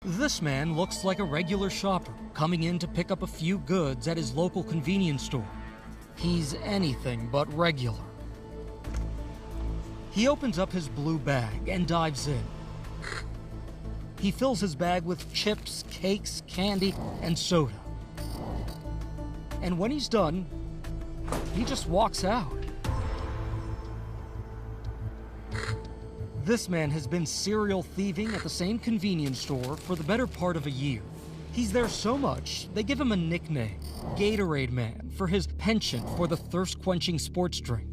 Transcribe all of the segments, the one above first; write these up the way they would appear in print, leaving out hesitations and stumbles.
This man looks like a regular shopper, coming in to pick up a few goods at his local convenience store. He's anything but regular. He opens up his blue bag and dives in. He fills his bag with chips, cakes, candy, and soda. And when he's done, he just walks out. This man has been serial thieving at the same convenience store for the better part of a year. He's there so much, they give him a nickname, Gatorade Man, for his penchant for the thirst-quenching sports drink.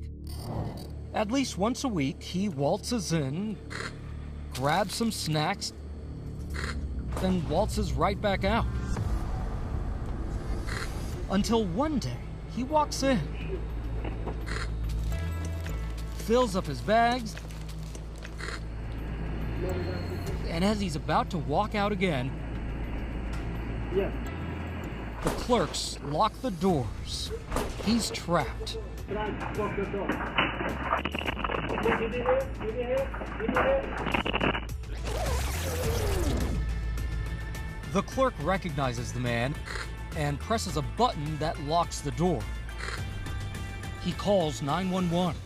At least once a week, he waltzes in, grabs some snacks, then waltzes right back out. Until one day, he walks in, fills up his bags, and as he's about to walk out again, the clerks lock the doors. He's trapped. The clerk recognizes the man and presses a button that locks the door. He calls 911.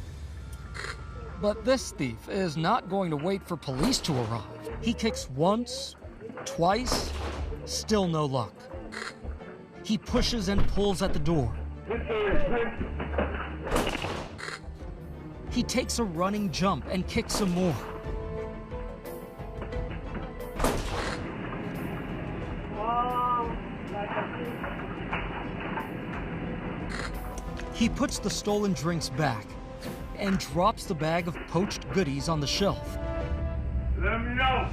But this thief is not going to wait for police to arrive. He kicks once, twice, still no luck. He pushes and pulls at the door. He takes a running jump and kicks some more. He puts the stolen drinks back and drops the bag of poached goodies on the shelf. Let me know.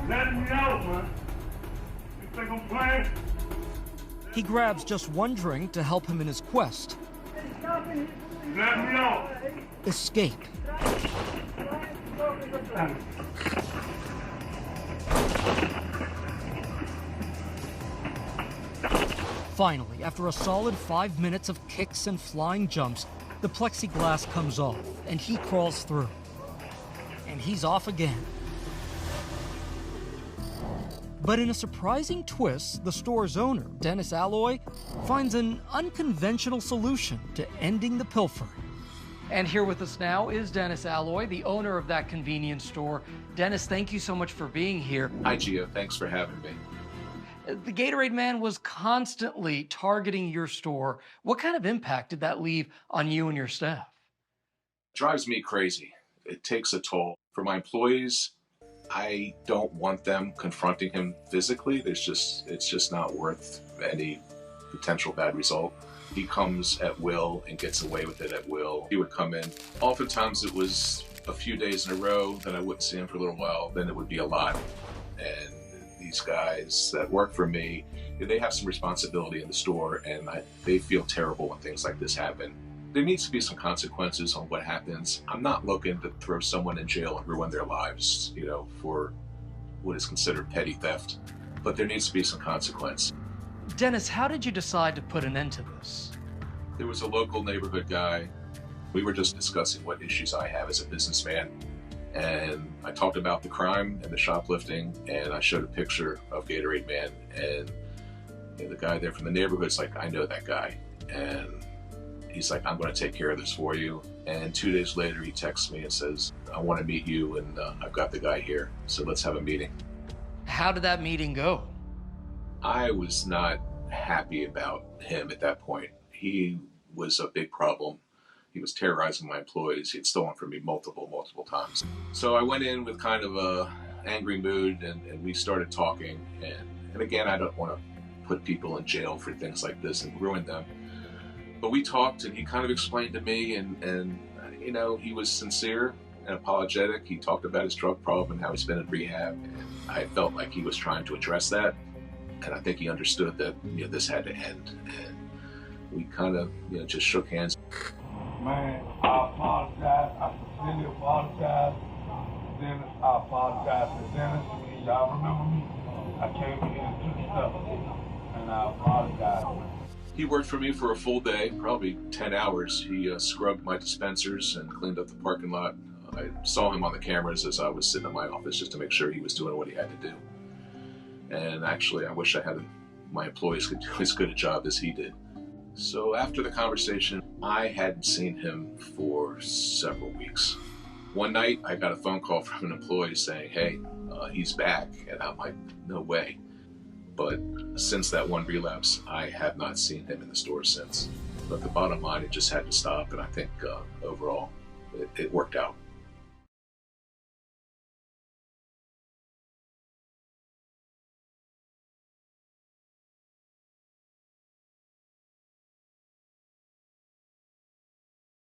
Let me know, man. You think I'm playing? He grabs just one drink to help him in his quest. Let me know. Escape. Finally, after a solid 5 minutes of kicks and flying jumps, the plexiglass comes off, and he crawls through. And he's off again. But in a surprising twist, the store's owner, Dennis Alloy, finds an unconventional solution to ending the pilfering. And here with us now is Dennis Alloy, the owner of that convenience store. Dennis, thank you so much for being here. Hi, Gio. Thanks for having me. The Gatorade Man was constantly targeting your store. What kind of impact did that leave on you and your staff? It drives me crazy. It takes a toll. For my employees, I don't want them confronting him physically. It's just not worth any potential bad result. He comes at will and gets away with it at will. He would come in. Oftentimes it was a few days in a row, then I wouldn't see him for a little while, then it would be a lot. And these guys that work for me, they have some responsibility in the store, and they feel terrible when things like this happen. There needs to be some consequences on what happens. I'm not looking to throw someone in jail and ruin their lives, for what is considered petty theft, but there needs to be some consequence. Dennis, how did you decide to put an end to this? There was a local neighborhood guy. We were just discussing what issues I have as a businessman, and I talked about the crime and the shoplifting, and I showed a picture of Gatorade Man, and the guy there from the neighborhood's like, I know that guy, and he's like, I'm going to take care of this for you. And 2 days later, he texts me and says, I want to meet you, and I've got the guy here, so let's have a meeting. How did that meeting go? I was not happy about him at that point. He was a big problem. He was terrorizing my employees. He had stolen from me multiple times. So I went in with kind of a angry mood, and we started talking. And again, I don't want to put people in jail for things like this and ruin them. But we talked, and he kind of explained to me, and he was sincere and apologetic. He talked about his drug problem and how he's been in rehab. And I felt like he was trying to address that. And I think he understood that this had to end. And we kind of just shook hands. Man, I apologize. I sincerely apologize. Dennis, I apologize to Dennis. Y'all remember me? I came in here and took stuff, and I apologize. He worked for me for a full day, probably 10 hours. He scrubbed my dispensers and cleaned up the parking lot. I saw him on the cameras as I was sitting in my office just to make sure he was doing what he had to do. And actually, I wish I had my employees could do as good a job as he did. So after the conversation, I hadn't seen him for several weeks. One night, I got a phone call from an employee saying, hey, he's back. And I'm like, no way. But since that one relapse, I have not seen him in the store since. But the bottom line, it just had to stop. And I think overall, it worked out.